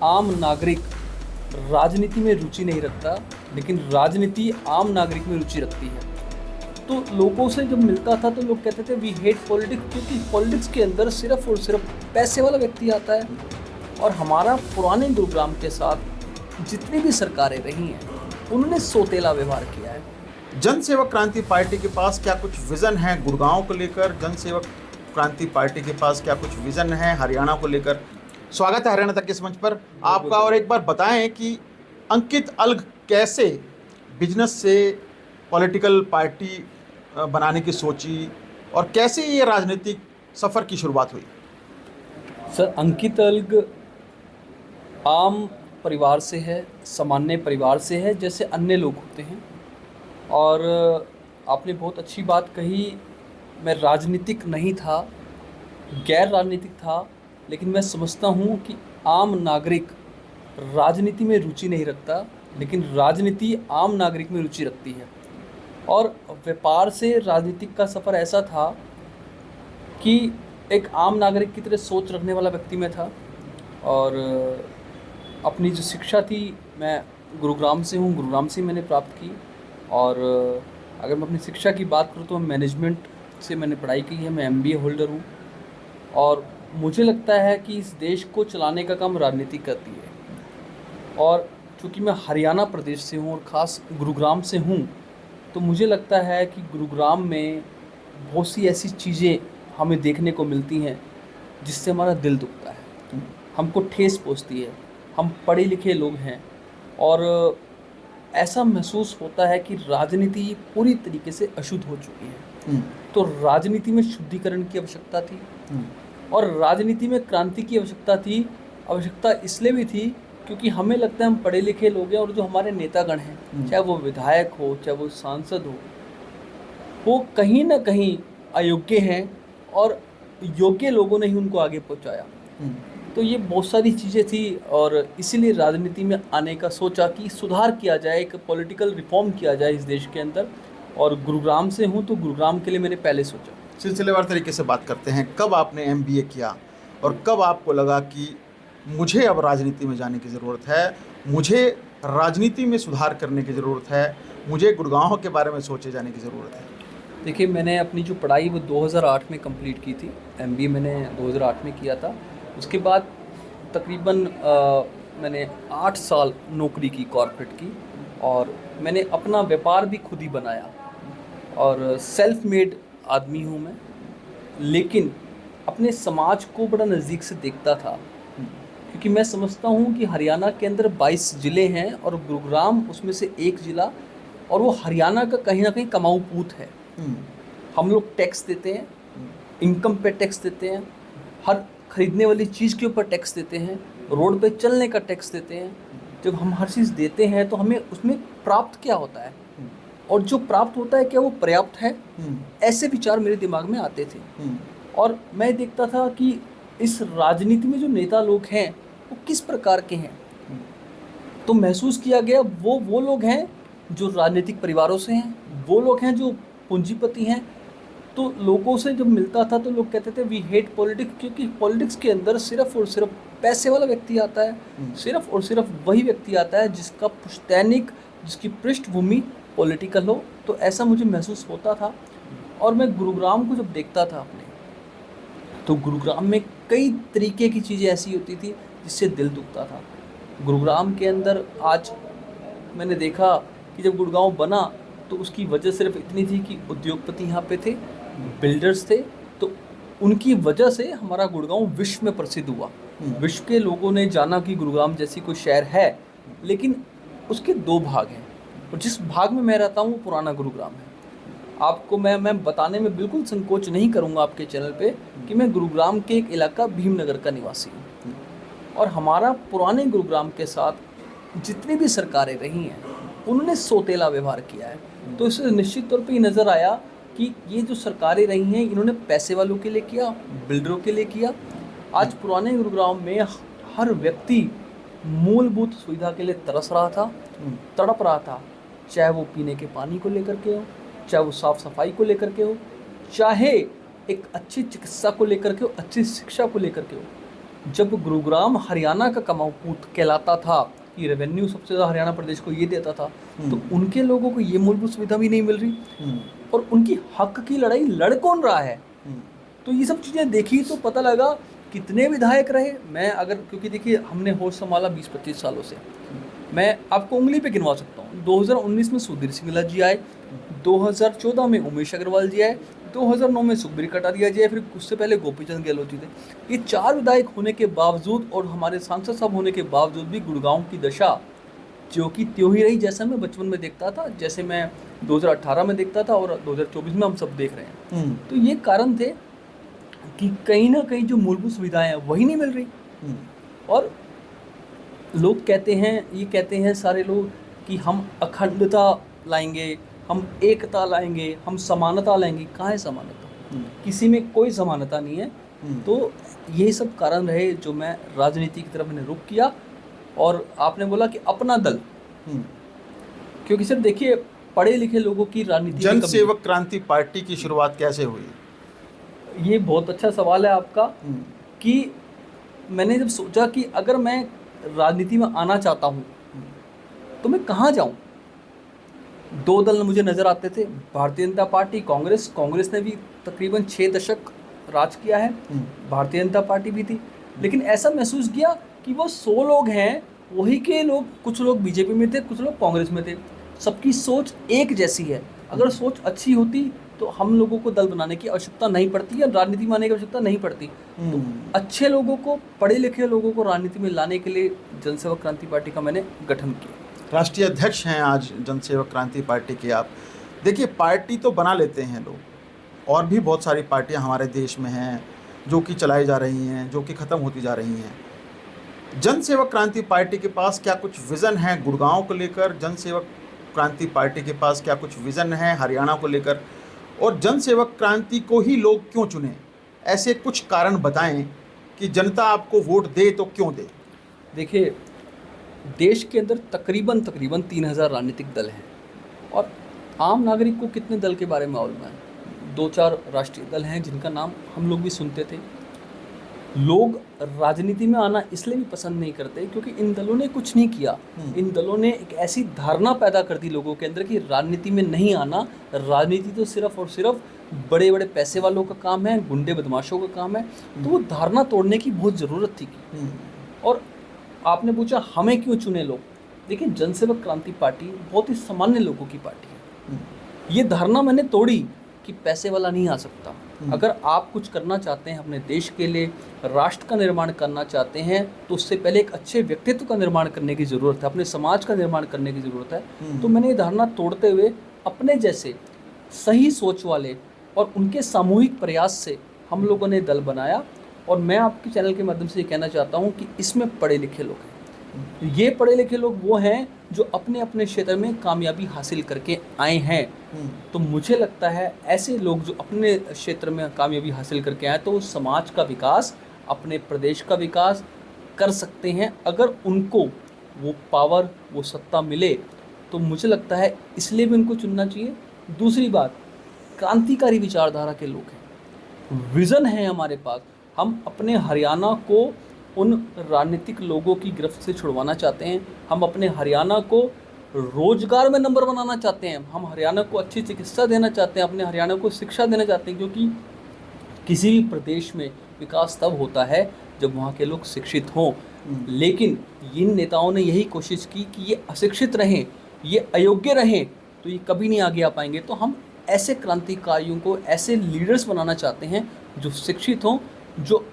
आम नागरिक राजनीति में रुचि नहीं रखता, लेकिन राजनीति आम नागरिक में रुचि रखती है। तो लोगों से जब मिलता था तो लोग कहते थे वी हेट पॉलिटिक्स, क्योंकि पॉलिटिक्स के अंदर सिर्फ और सिर्फ पैसे वाला व्यक्ति आता है। और हमारा पुराने गुरुग्राम के साथ जितनी भी सरकारें रही हैं उन्होंने सोतेला व्यवहार किया है। जनसेवक क्रांति पार्टी के पास क्या कुछ विजन है गुड़गांव को लेकर? जनसेवक क्रांति पार्टी के पास क्या कुछ विजन है हरियाणा को लेकर? स्वागत है हरियाणा तक इस मंच पर आपका। और एक बार बताएं कि अंकित अल्ग कैसे बिजनेस से पॉलिटिकल पार्टी बनाने की सोची और कैसे ये राजनीतिक सफ़र की शुरुआत हुई? सर, अंकित अल्ग आम परिवार से है, सामान्य परिवार से है, जैसे अन्य लोग होते हैं। और आपने बहुत अच्छी बात कही, मैं राजनीतिक नहीं था, गैर राजनीतिक था, लेकिन मैं समझता हूँ कि आम नागरिक राजनीति में रुचि नहीं रखता, लेकिन राजनीति आम नागरिक में रुचि रखती है। और व्यापार से राजनीतिक का सफ़र ऐसा था कि एक आम नागरिक की तरह सोच रखने वाला व्यक्ति मैं था। और अपनी जो शिक्षा थी, मैं गुरुग्राम से हूँ, गुरुग्राम से मैंने प्राप्त की। और अगर मैं अपनी शिक्षा की बात करूँ तो मैनेजमेंट से मैंने पढ़ाई की है, मैं MBA होल्डर हूँ। और मुझे लगता है कि इस देश को चलाने का काम राजनीति करती है। और चूँकि मैं हरियाणा प्रदेश से हूँ और ख़ास गुरुग्राम से हूँ, तो मुझे लगता है कि गुरुग्राम में बहुत सी ऐसी चीज़ें हमें देखने को मिलती हैं जिससे हमारा दिल दुखता है, हमको ठेस पहुँचती है। हम पढ़े लिखे लोग हैं और ऐसा महसूस होता है कि राजनीति पूरी तरीके से अशुद्ध हो चुकी है। तो राजनीति में शुद्धिकरण की आवश्यकता थी और राजनीति में क्रांति की आवश्यकता थी। आवश्यकता इसलिए भी थी क्योंकि हमें लगता है हम पढ़े लिखे लोग हैं और जो हमारे नेतागण हैं, चाहे वो विधायक हो, चाहे वो सांसद हो, वो कहीं ना कहीं अयोग्य हैं और योग्य लोगों ने ही उनको आगे पहुंचाया। तो ये बहुत सारी चीज़ें थी और इसीलिए राजनीति में आने का सोचा कि सुधार किया जाए, एक पॉलिटिकल रिफॉर्म किया जाए इस देश के अंदर। और गुरुग्राम से हूँ तो गुरुग्राम के लिए मैंने पहले सोचा। सिलसिलेवार तरीके से बात करते हैं, कब आपने MBA किया और कब आपको लगा कि मुझे अब राजनीति में जाने की ज़रूरत है, मुझे राजनीति में सुधार करने की ज़रूरत है, मुझे गुड़गांव के बारे में सोचे जाने की ज़रूरत है? देखिए, मैंने अपनी जो पढ़ाई वो 2008 में कंप्लीट की थी। MBA मैंने 2008 में किया था। उसके बाद तकरीबन मैंने 8 साल नौकरी की कॉर्पोरेट की और मैंने अपना व्यापार भी खुद ही बनाया और सेल्फ मेड आदमी हूँ मैं। लेकिन अपने समाज को बड़ा नज़दीक से देखता था, क्योंकि मैं समझता हूँ कि हरियाणा के अंदर 22 ज़िले हैं और गुरुग्राम उसमें से एक ज़िला, और वो हरियाणा का कहीं ना कहीं कमाऊ पूत है। हम लोग टैक्स देते हैं, इनकम पे टैक्स देते हैं, हर खरीदने वाली चीज़ के ऊपर टैक्स देते हैं, रोड पे चलने का टैक्स देते हैं। जब हम हर चीज़ देते हैं तो हमें उसमें प्राप्त क्या होता है, और जो प्राप्त होता है क्या वो पर्याप्त है? ऐसे विचार मेरे दिमाग में आते थे। और मैं देखता था कि इस राजनीति में जो नेता लोग हैं वो किस प्रकार के हैं। तो महसूस किया गया वो लोग हैं जो राजनीतिक परिवारों से हैं, वो लोग हैं जो पूंजीपति हैं। तो लोगों से जब मिलता था तो लोग कहते थे वी हेट पॉलिटिक्स, क्योंकि पॉलिटिक्स के अंदर सिर्फ और सिर्फ पैसे वाला व्यक्ति आता है। सिर्फ और सिर्फ वही व्यक्ति आता है जिसका पुश्तैनिक, जिसकी पृष्ठभूमि पॉलिटिकल हो। तो ऐसा मुझे महसूस होता था। और मैं गुरुग्राम को जब देखता था अपने, तो गुरुग्राम में कई तरीके की चीज़ें ऐसी होती थी जिससे दिल दुखता था। गुरुग्राम के अंदर आज मैंने देखा कि जब गुड़गांव बना तो उसकी वजह सिर्फ इतनी थी कि उद्योगपति यहाँ पे थे, बिल्डर्स थे। तो उनकी वजह से हमारा गुड़गांव विश्व में प्रसिद्ध हुआ। विश्व के लोगों ने जाना कि गुरुग्राम जैसी कोई शहर है। लेकिन उसके 2 भाग हैं और जिस भाग में मैं रहता हूँ वो पुराना गुरुग्राम है। आपको मैं बताने में बिल्कुल संकोच नहीं करूँगा आपके चैनल पे कि मैं गुरुग्राम के एक इलाका भीमनगर का निवासी हूँ। और हमारा पुराने गुरुग्राम के साथ जितनी भी सरकारें रही हैं उन्होंने सोतेला व्यवहार किया है। तो इससे निश्चित तौर पे ये नज़र आया कि ये जो सरकारें रही हैं इन्होंने पैसे वालों के लिए किया, बिल्डरों के लिए किया। आज पुराने गुरुग्राम में हर व्यक्ति मूलभूत सुविधा के लिए तरस रहा था, तड़प रहा था, चाहे वो पीने के पानी को लेकर के हो, चाहे वो साफ़ सफाई को लेकर के हो, चाहे एक अच्छी चिकित्सा को लेकर के हो, अच्छी शिक्षा को लेकर के हो। जब गुरुग्राम हरियाणा का कमाऊपूत कहलाता था कि रेवेन्यू सबसे ज़्यादा हरियाणा प्रदेश को ये देता था, तो उनके लोगों को ये मूलभूत सुविधा भी नहीं मिल रही और उनकी हक की लड़ाई लड़ कौन रहा है। तो ये सब चीज़ें देखी तो पता लगा कितने विधायक रहे। मैं अगर, क्योंकि देखिए हमने होश संभाला 20-25 सालों से, मैं आपको उंगली पे गिनवा सकता हूँ। 2019 में सुधीर सिंगला जी आए, 2014 में उमेश अग्रवाल जी आए, 2009 में सुखबीर कटारिया जी आए, फिर उससे पहले गोपीचंद गहलोत जी थे। ये 4 विधायक होने के बावजूद और हमारे सांसद साहब होने के बावजूद भी गुड़गांव की दशा जो कि त्यों ही रही जैसा मैं बचपन में देखता था, जैसे मैं 2018 में देखता था और 2024 में हम सब देख रहे हैं। तो ये कारण थे कि कहीं ना कहीं जो मूलभूत सुविधाएं हैं वही नहीं मिल रही। और लोग कहते हैं, ये कहते हैं सारे लोग कि हम अखंडता लाएंगे, हम एकता लाएंगे, हम समानता लाएंगे। कहाँ है समानता? किसी में कोई समानता नहीं है। तो ये सब कारण रहे जो मैं राजनीति की तरफ मैंने रुख किया। और आपने बोला कि अपना दल, क्योंकि सर देखिए पढ़े लिखे लोगों की राजनीति। जन सेवक क्रांति पार्टी की शुरुआत कैसे हुई? ये बहुत अच्छा सवाल है आपका। कि मैंने जब सोचा कि अगर मैं राजनीति में आना चाहता हूँ तो मैं कहाँ जाऊँ। 2 दल मुझे नज़र आते थे, भारतीय जनता पार्टी, कांग्रेस। कांग्रेस ने भी तकरीबन 6 दशक राज किया है, भारतीय जनता पार्टी भी थी। लेकिन ऐसा महसूस किया कि वो 100 लोग हैं, वही के लोग, कुछ लोग बीजेपी में थे, कुछ लोग कांग्रेस में थे। सबकी सोच एक जैसी है। अगर सोच अच्छी होती तो हम लोगों को दल बनाने की आवश्यकता नहीं पड़ती या राजनीति में आने की आवश्यकता नहीं पड़ती। तो अच्छे लोगों को, पढ़े लिखे लोगों को राजनीति में लाने के लिए जनसेवक क्रांति पार्टी का मैंने गठन किया। राष्ट्रीय अध्यक्ष हैं आज जनसेवक क्रांति पार्टी के आप। देखिए पार्टी तो बना लेते हैं लोग, और भी बहुत सारी पार्टियां हमारे देश में हैं जो कि चलाई जा रही हैं, जो कि ख़त्म होती जा रही हैं। जनसेवक क्रांति पार्टी के पास क्या कुछ विज़न है गुड़गांव को लेकर? जनसेवक क्रांति पार्टी के पास क्या कुछ विज़न है हरियाणा को लेकर? और जनसेवक क्रांति को ही लोग क्यों चुने? ऐसे कुछ कारण बताएं कि जनता आपको वोट दे तो क्यों दे। देखिए देश के अंदर तकरीबन 3000 राजनीतिक दल हैं और आम नागरिक को कितने दल के बारे में मालूम है? 2-4 राष्ट्रीय दल हैं जिनका नाम हम लोग भी सुनते थे। लोग राजनीति में आना इसलिए भी पसंद नहीं करते क्योंकि इन दलों ने कुछ नहीं किया। इन दलों ने एक ऐसी धारणा पैदा कर दी लोगों के अंदर कि राजनीति में नहीं आना, राजनीति तो सिर्फ और सिर्फ बड़े बड़े पैसे वालों का काम है, गुंडे बदमाशों का काम है। तो वो धारणा तोड़ने की बहुत ज़रूरत थी। और आपने पूछा हमें क्यों चुने लोग? देखिए जनसेवक क्रांति पार्टी बहुत ही सामान्य लोगों की पार्टी है। ये धारणा मैंने तोड़ी कि पैसे वाला नहीं आ सकता। अगर आप कुछ करना चाहते हैं अपने देश के लिए, राष्ट्र का निर्माण करना चाहते हैं, तो उससे पहले एक अच्छे व्यक्तित्व का निर्माण करने की ज़रूरत है, अपने समाज का निर्माण करने की ज़रूरत है। तो मैंने ये धारणा तोड़ते हुए अपने जैसे सही सोच वाले और उनके सामूहिक प्रयास से हम लोगों ने दल बनाया। और मैं आपके चैनल के माध्यम से ये कहना चाहता हूँ कि इसमें पढ़े लिखे लोग हैं। ये पढ़े लिखे लोग वो हैं जो अपने अपने क्षेत्र में कामयाबी हासिल करके आए हैं। तो मुझे लगता है ऐसे लोग जो अपने क्षेत्र में कामयाबी हासिल करके आए तो समाज का विकास, अपने प्रदेश का विकास कर सकते हैं अगर उनको वो पावर, वो सत्ता मिले। तो मुझे लगता है इसलिए भी उनको चुनना चाहिए। दूसरी बात, क्रांतिकारी विचारधारा के लोग हैं, विज़न है हमारे पास। हम अपने हरियाणा को उन राजनीतिक लोगों की गिरफ्त से छुड़वाना चाहते हैं। हम अपने हरियाणा को रोजगार में नंबर बनाना चाहते हैं। हम हरियाणा को अच्छी चिकित्सा देना चाहते हैं, अपने हरियाणा को शिक्षा देना चाहते हैं। क्योंकि किसी भी प्रदेश में विकास तब होता है जब वहाँ के लोग शिक्षित हों। लेकिन इन नेताओं ने यही कोशिश की कि ये अशिक्षित रहें, ये अयोग्य रहें, तो ये कभी नहीं आगे आ पाएंगे। तो हम ऐसे क्रांतिकारियों को, ऐसे लीडर्स बनाना चाहते हैं जो शिक्षित हों, जो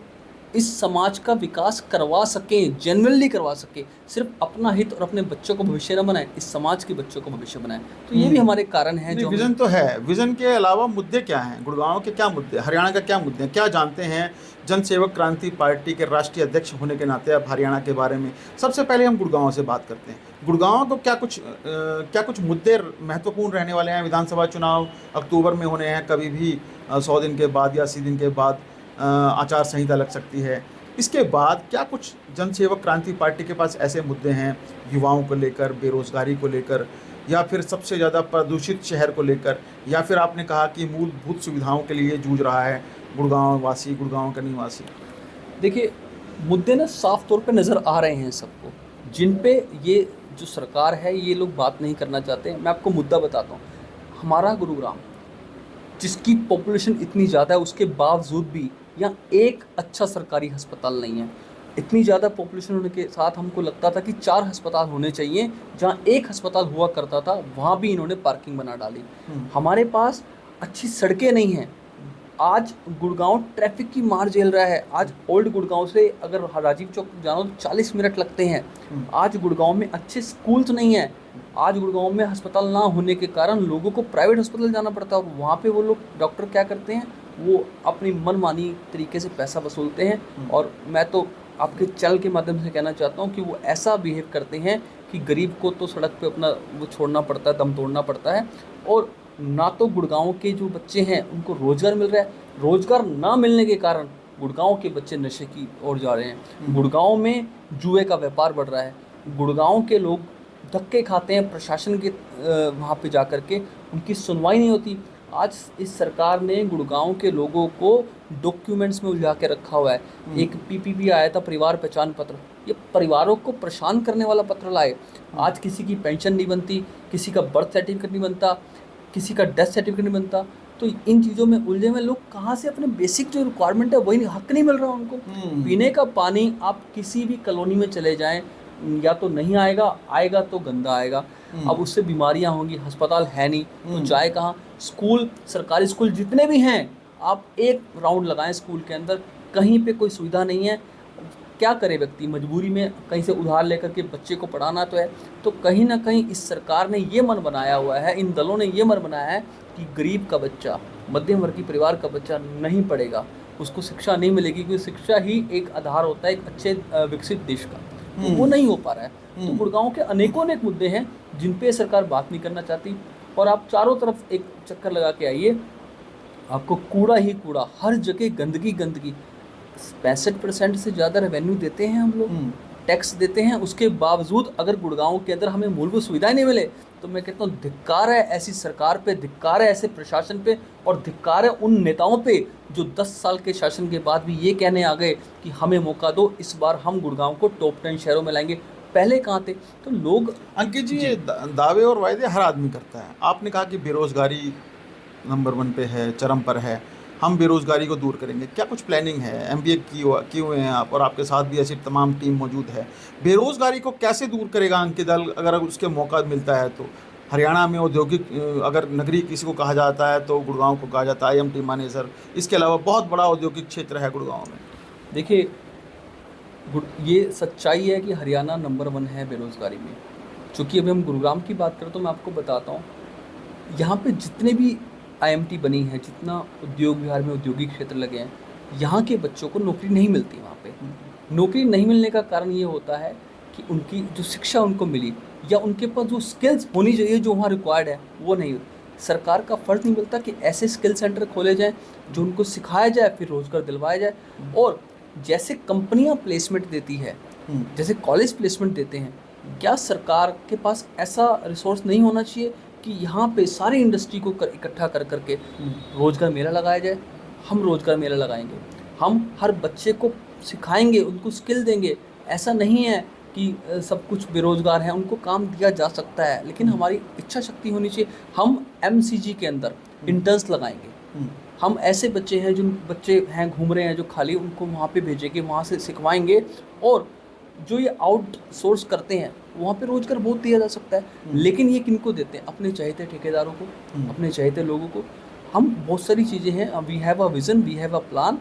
इस समाज का विकास करवा सकें, जेन्युइनली करवा सकें, सिर्फ अपना हित और अपने बच्चों को भविष्य न बनाएं, इस समाज के बच्चों को भविष्य बनाएं। तो ये भी हमारे कारण हैं। जो विजन तो है, विजन के अलावा मुद्दे क्या हैं? गुड़गांव के क्या मुद्दे, हरियाणा का क्या मुद्दे हैं, क्या जानते हैं जनसेवक क्रांति पार्टी के राष्ट्रीय अध्यक्ष होने के नाते आप हरियाणा के बारे में? सबसे पहले हम गुड़गांव से बात करते हैं। गुड़गांव को क्या कुछ मुद्दे महत्वपूर्ण रहने वाले हैं? विधानसभा चुनाव अक्टूबर में होने हैं, कभी भी 100 दिन के बाद या 80 दिन के बाद आचार संहिता लग सकती है। इसके बाद क्या कुछ जनसेवक क्रांति पार्टी के पास ऐसे मुद्दे हैं युवाओं को लेकर, बेरोजगारी को लेकर, या फिर सबसे ज़्यादा प्रदूषित शहर को लेकर, या फिर आपने कहा कि मूलभूत सुविधाओं के लिए जूझ रहा है गुड़गांव वासी, गुड़गांव का निवासी? देखिए मुद्दे ना साफ तौर पे नज़र आ रहे हैं सबको, जिन पे ये जो सरकार है ये लोग बात नहीं करना चाहते। मैं आपको मुद्दा बताता हूँ। हमारा गुरुग्राम, जिसकी पॉपुलेशन इतनी ज़्यादा है, उसके बावजूद भी यहाँ एक अच्छा सरकारी अस्पताल नहीं है। इतनी ज़्यादा पॉपुलेशन होने के साथ हमको लगता था कि 4 अस्पताल होने चाहिए। जहाँ एक अस्पताल हुआ करता था वहाँ भी इन्होंने पार्किंग बना डाली। हमारे पास अच्छी सड़कें नहीं हैं। आज गुड़गांव ट्रैफिक की मार झेल रहा है। आज ओल्ड गुड़गांव से अगर राजीव चौक जाना तो 40 मिनट लगते हैं। आज गुड़गांव में अच्छे स्कूल्स नहीं हैं। आज गुड़गांव में अस्पताल ना होने के कारण लोगों को प्राइवेट अस्पताल जाना पड़ता है, और वहाँ पे वो लोग डॉक्टर क्या करते हैं, वो अपनी मनमानी तरीके से पैसा वसूलते हैं। और मैं तो आपके चैनल के माध्यम से कहना चाहता हूँ कि वो ऐसा बिहेव करते हैं कि गरीब को तो सड़क पे अपना वो छोड़ना पड़ता है, दम तोड़ना पड़ता है। और ना तो गुड़गांव के जो बच्चे हैं उनको रोज़गार मिल रहा है, रोज़गार ना मिलने के कारण गुड़गांव के बच्चे नशे की ओर जा रहे हैं। गुड़गांव में जुए का व्यापार बढ़ रहा है। गुड़गांव के लोग धक्के खाते हैं प्रशासन के वहाँ पे जा कर के, उनकी सुनवाई नहीं होती। आज इस सरकार ने गुड़गांव के लोगों को डॉक्यूमेंट्स में उलझा के रखा हुआ है। एक पीपीपी आया था, परिवार पहचान पत्र, ये परिवारों को परेशान करने वाला पत्र लाए। आज किसी की पेंशन नहीं बनती, किसी का बर्थ सर्टिफिकेट नहीं बनता, किसी का डेथ सर्टिफिकेट नहीं बनता। तो इन चीज़ों में उलझे हुए लोग कहाँ से अपने बेसिक जो रिक्वायरमेंट है वही हक नहीं मिल रहा उनको। पीने का पानी आप किसी भी कॉलोनी में चले जाएं, या तो नहीं आएगा, आएगा तो गंदा आएगा। अब उससे बीमारियां होंगी, अस्पताल है नहीं तो जाए कहाँ। स्कूल, सरकारी स्कूल जितने भी हैं, आप एक राउंड लगाएं स्कूल के अंदर, कहीं पे कोई सुविधा नहीं है। क्या करे व्यक्ति, मजबूरी में कहीं से उधार लेकर के बच्चे को पढ़ाना तो है। तो कहीं ना कहीं इस सरकार ने ये मन बनाया हुआ है, इन दलों ने ये मन बनाया है कि गरीब का बच्चा, मध्यम वर्गीय परिवार का बच्चा नहीं पढ़ेगा, उसको शिक्षा नहीं मिलेगी, क्योंकि शिक्षा ही एक आधार होता है एक अच्छे विकसित देश का। तो वो नहीं हो पा रहा है। तो गुड़गांव के अनेकों मुद्दे हैं जिन पे सरकार बात नहीं करना चाहती। और आप चारों तरफ एक चक्कर लगा के आइए, आपको कूड़ा ही कूड़ा, हर जगह गंदगी गंदगी। 65% से ज़्यादा रेवेन्यू देते हैं हम लोग, टैक्स देते हैं, उसके बावजूद अगर गुड़गांव के अंदर हमें मूलभूत सुविधाएं नहीं मिले तो मैं कहता हूँ धिक्कार है ऐसी सरकार पे, धिक्कार है ऐसे प्रशासन पे, और धिक्कार है उन नेताओं पे जो 10 साल के शासन के बाद भी ये कहने आ गए कि हमें मौका दो, इस बार हम गुड़गांव को टॉप 10 शहरों में लाएंगे। पहले कहाँ थे? तो लोग, अंकित जी, ये दावे और वायदे हर आदमी करता है। आपने कहा कि बेरोजगारी नंबर 1 पे है, चरम पर है, हम बेरोजगारी को दूर करेंगे। क्या कुछ प्लानिंग है? एमबीए किए हुए हैं आप, और आपके साथ भी ऐसी तमाम टीम मौजूद है। बेरोजगारी को कैसे दूर करेगा अंकित दल, अगर उसके मौका मिलता है तो? हरियाणा में औद्योगिक, अगर नगरी किसी को कहा जाता है तो गुड़गांव को कहा जाता है, IMT मानेसर। इसके अलावा बहुत बड़ा औद्योगिक क्षेत्र है गुड़गांव में। देखिए, ये सच्चाई है कि हरियाणा नंबर 1 है बेरोजगारी में। चूँकि अभी हम गुरुग्राम की बात करें तो मैं आपको बताता हूँ, यहाँ पे जितने भी IMT बनी है, जितना उद्योग विहार में औद्योगिक क्षेत्र लगे हैं, यहाँ के बच्चों को नौकरी नहीं मिलती। वहाँ पे नौकरी नहीं मिलने का कारण ये होता है कि उनकी जो शिक्षा उनको मिली, या उनके पास जो स्किल्स होनी चाहिए जो वहाँ रिक्वायर्ड है, वो नहीं। सरकार का फर्ज नहीं मिलता कि ऐसे स्किल सेंटर खोले जाएँ जो उनको सिखाया जाए, फिर रोज़गार दिलवाया जाए। और जैसे कंपनियां प्लेसमेंट देती है, जैसे कॉलेज प्लेसमेंट देते हैं, क्या सरकार के पास ऐसा रिसोर्स नहीं होना चाहिए कि यहाँ पे सारी इंडस्ट्री को इकट्ठा कर करके रोज़गार मेला लगाया जाए? हम रोज़गार मेला लगाएंगे, हम हर बच्चे को सिखाएंगे, उनको स्किल देंगे। ऐसा नहीं है कि सब कुछ बेरोज़गार हैं, उनको काम दिया जा सकता है, लेकिन हमारी इच्छा शक्ति होनी चाहिए। हम MCG के अंदर इंटर्न्स लगाएंगे। हम ऐसे बच्चे हैं, जो बच्चे हैं घूम रहे हैं जो खाली, उनको वहाँ पे भेजेंगे, वहाँ से सिखवाएंगे। और जो ये आउटसोर्स करते हैं वहाँ पे रोज़गार बहुत दिया जा सकता है। लेकिन ये किनको देते हैं? अपने चाहते ठेकेदारों को, अपने चाहते लोगों को। हम बहुत सारी चीज़ें हैं, we have a vision, we have a plan,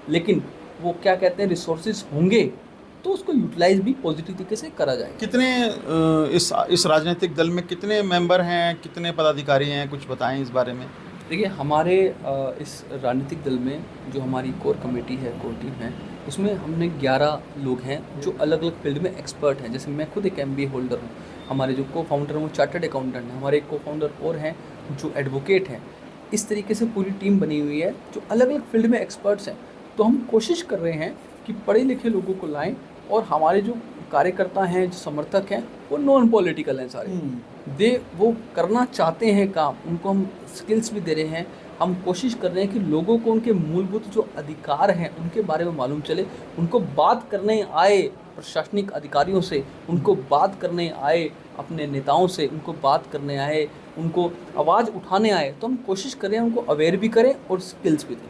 लेकिन वो क्या कहते हैं, रिसोर्सेज होंगे तो उसको यूटिलाइज भी पॉजिटिव तरीके से करा जाए। कितने इस राजनीतिक दल में कितने मेंबर हैं, कितने पदाधिकारी हैं, कुछ बताएं इस बारे में। देखिए, हमारे इस राजनीतिक दल में जो हमारी कोर कमेटी है, कोर टीम है, उसमें हमने 11 लोग हैं जो अलग अलग फील्ड में एक्सपर्ट हैं। जैसे मैं खुद एक MBA होल्डर हूँ, हमारे जो को फाउंडर हैं वो चार्टर्ड अकाउंटेंट हैं, हमारे एक को फाउंडर और हैं जो एडवोकेट हैं। इस तरीके से पूरी टीम बनी हुई है जो अलग अलग फील्ड में एक्सपर्ट्स हैं। तो हम कोशिश कर रहे हैं कि पढ़े लिखे लोगों को लाएँ, और हमारे जो कार्यकर्ता हैं, जो समर्थक हैं, वो नॉन पॉलिटिकल हैं सारे। वो करना चाहते हैं काम, उनको हम स्किल्स भी दे रहे हैं, हम कोशिश कर रहे हैं कि लोगों को उनके मूलभूत जो अधिकार हैं उनके बारे में मालूम चले, उनको बात करने आए प्रशासनिक अधिकारियों से, उनको बात करने आए अपने नेताओं से, उनको बात करने आए, उनको आवाज़ उठाने आए। तो हम कोशिश करें उनको अवेयर भी करें और स्किल्स भी दें।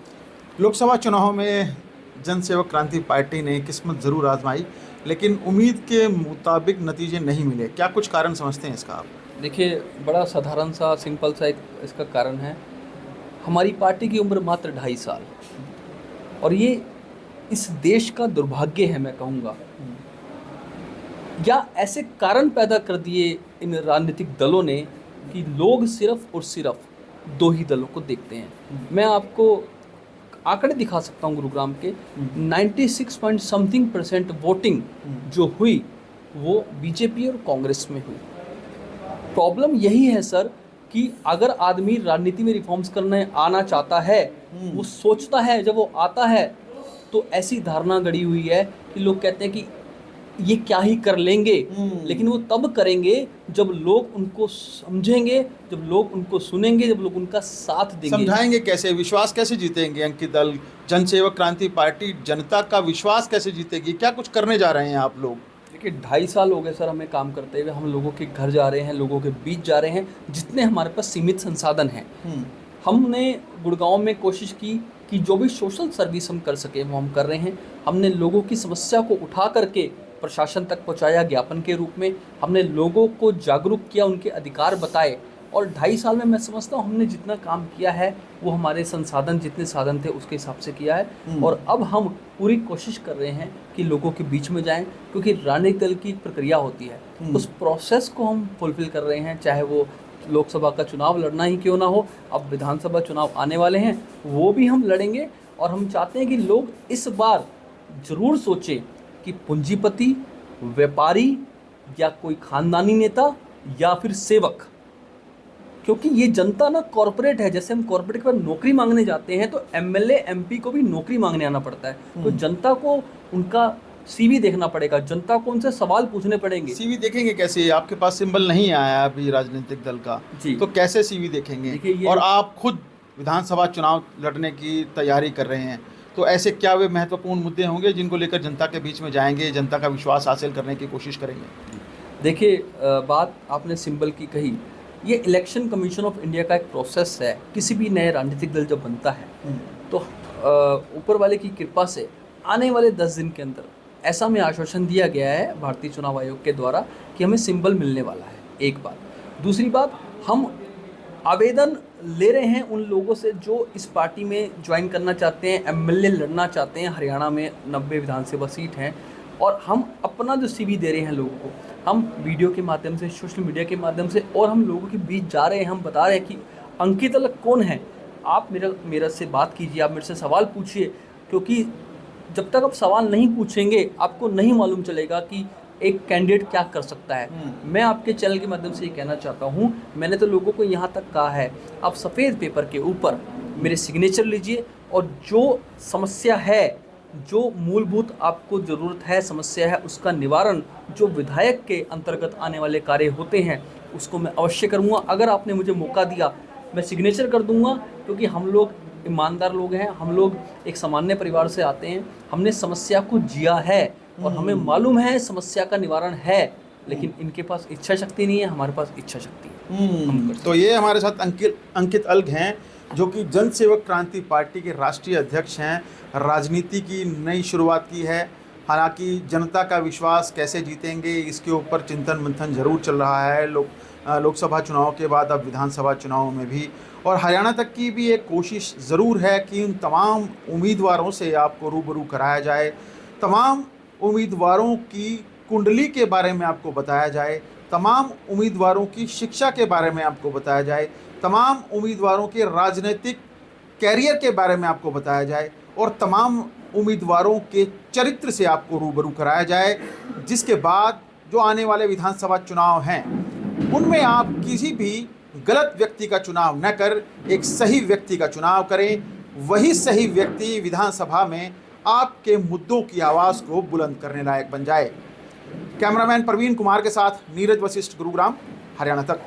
लोकसभा चुनाव में जनसेवक क्रांति पार्टी ने किस्मत ज़रूर आजमाई, लेकिन उम्मीद के मुताबिक नतीजे नहीं मिले। क्या कुछ कारण समझते हैं इसका आप? देखिए, बड़ा साधारण सा सिंपल सा एक इसका कारण है, हमारी पार्टी की उम्र मात्र 2.5 साल, और ये इस देश का दुर्भाग्य है मैं कहूँगा, या ऐसे कारण पैदा कर दिए इन राजनीतिक दलों ने कि लोग सिर्फ और सिर्फ 2 ही दलों को देखते हैं। मैं आपको आंकड़े दिखा सकता हूँ गुरुग्राम के, 96 पॉइंट समथिंग % वोटिंग जो हुई वो बीजेपी और कांग्रेस में हुई। प्रॉब्लम यही है सर कि अगर आदमी राजनीति में रिफॉर्म्स करने आना चाहता है, वो सोचता है, जब वो आता है तो ऐसी धारणा गड़ी हुई है कि लोग कहते हैं कि ये क्या ही कर लेंगे, लेकिन वो तब करेंगे जब लोग उनको समझेंगे, जब लोग उनको सुनेंगे, जब लोग उनका साथ देंगे। समझाएंगे कैसे, विश्वास कैसे जीतेंगे? अंकित दल जनसेवक क्रांति पार्टी जनता का विश्वास कैसे जीतेगी? क्या कुछ करने जा रहे हैं आप लोग? देखिए, 2.5 साल हो गए सर हमें काम करते हुए। हम लोगों के घर जा रहे हैं, लोगों के बीच जा रहे हैं, जितने हमारे पास सीमित संसाधन हैं। हमने गुड़गांव में कोशिश की कि जो भी सोशल सर्विस हम कर सके वो हम कर रहे हैं। हमने लोगों की समस्या को उठा करके प्रशासन तक पहुंचाया ज्ञापन के रूप में। हमने लोगों को जागरूक किया, उनके अधिकार बताए, और 2.5 साल में मैं समझता हूँ हमने जितना काम किया है वो हमारे संसाधन जितने साधन थे उसके हिसाब से किया है। और अब हम पूरी कोशिश कर रहे हैं कि लोगों के बीच में जाएं, क्योंकि राजनीतिक दल की एक प्रक्रिया होती है, उस प्रोसेस को हम फुलफिल कर रहे हैं। चाहे वो लोकसभा का चुनाव लड़ना ही क्यों ना हो, अब विधानसभा चुनाव आने वाले हैं, वो भी हम लड़ेंगे। और हम चाहते हैं कि लोग इस बार ज़रूर सोचें कि पूंजीपति, व्यापारी, या कोई खानदानी नेता, या फिर सेवक, क्योंकि ये जनता ना कॉर्पोरेट है। जैसे हम कॉर्पोरेट के पास नौकरी मांगने जाते हैं तो एमएलए एमपी को भी नौकरी मांगने आना पड़ता है। तो जनता को उनका सीवी देखना पड़ेगा, जनता को उनसे सवाल पूछने पड़ेंगे। सीवी देखेंगे कैसे? आपके पास सिंबल नहीं आया अभी राजनीतिक दल का जी, तो कैसे सीवी देखेंगे? और आप खुद विधानसभा चुनाव लड़ने की तैयारी कर रहे हैं, तो ऐसे क्या वे महत्वपूर्ण मुद्दे होंगे जिनको लेकर जनता के बीच में जाएंगे, जनता का विश्वास हासिल करने की कोशिश करेंगे? देखिए, बात आपने सिंबल की कही, ये इलेक्शन कमीशन ऑफ इंडिया का एक प्रोसेस है। किसी भी नए राजनीतिक दल जब बनता है तो ऊपर वाले की कृपा से आने वाले 10 दिन के अंदर ऐसा में आश्वासन दिया गया है भारतीय चुनाव आयोग के द्वारा कि हमें सिंबल मिलने वाला है। एक बात। दूसरी बात, हम आवेदन ले रहे हैं उन लोगों से जो इस पार्टी में ज्वाइन करना चाहते हैं, एमएलए लड़ना चाहते हैं। हरियाणा में 90 विधानसभा सीट हैं, और हम अपना जो सीवी दे रहे हैं लोगों को, हम वीडियो के माध्यम से, सोशल मीडिया के माध्यम से, और हम लोगों के बीच जा रहे हैं। हम बता रहे हैं कि अंकित अलग कौन है। आप मेरा से बात कीजिए, आप मेरे से सवाल पूछिए, क्योंकि जब तक आप सवाल नहीं पूछेंगे आपको नहीं मालूम चलेगा कि एक कैंडिडेट क्या कर सकता है। मैं आपके चैनल के माध्यम से ये कहना चाहता हूँ, मैंने तो लोगों को यहाँ तक कहा है, आप सफ़ेद पेपर के ऊपर मेरे सिग्नेचर लीजिए, और जो समस्या है, जो मूलभूत आपको ज़रूरत है, समस्या है, उसका निवारण जो विधायक के अंतर्गत आने वाले कार्य होते हैं उसको मैं अवश्य करूँगा। अगर आपने मुझे मौका दिया मैं सिग्नेचर कर दूँगा, क्योंकि हम लोग ईमानदार लोग हैं, हम लोग एक सामान्य परिवार से आते हैं, हमने समस्या को जिया है और हमें मालूम है समस्या का निवारण है, लेकिन इनके पास इच्छा शक्ति नहीं है, हमारे पास इच्छा शक्ति है। तो ये हमारे साथ अंकित अलग हैं, जो कि जनसेवक क्रांति पार्टी के राष्ट्रीय अध्यक्ष हैं। राजनीति की नई शुरुआत की है, हालांकि जनता का विश्वास कैसे जीतेंगे इसके ऊपर चिंतन मंथन जरूर चल रहा है। लोकसभा चुनाव के बाद अब विधानसभा चुनाव में भी, और हरियाणा तक की भी एक कोशिश ज़रूर है कि उन तमाम उम्मीदवारों से आपको रूबरू कराया जाए, तमाम उम्मीदवारों की कुंडली के बारे में आपको बताया जाए, तमाम उम्मीदवारों की शिक्षा के बारे में आपको बताया जाए, तमाम उम्मीदवारों के राजनीतिक कैरियर के बारे में आपको बताया जाए, और तमाम उम्मीदवारों के चरित्र से आपको रूबरू कराया जाए, जिसके बाद जो आने वाले विधानसभा चुनाव हैं उनमें आप किसी भी गलत व्यक्ति का चुनाव न कर एक सही व्यक्ति का चुनाव करें। वही सही व्यक्ति विधानसभा में आपके मुद्दों की आवाज़ को बुलंद करने लायक बन जाए। कैमरामैन प्रवीण कुमार के साथ नीरज वशिष्ठ, गुरुग्राम, हरियाणा तक।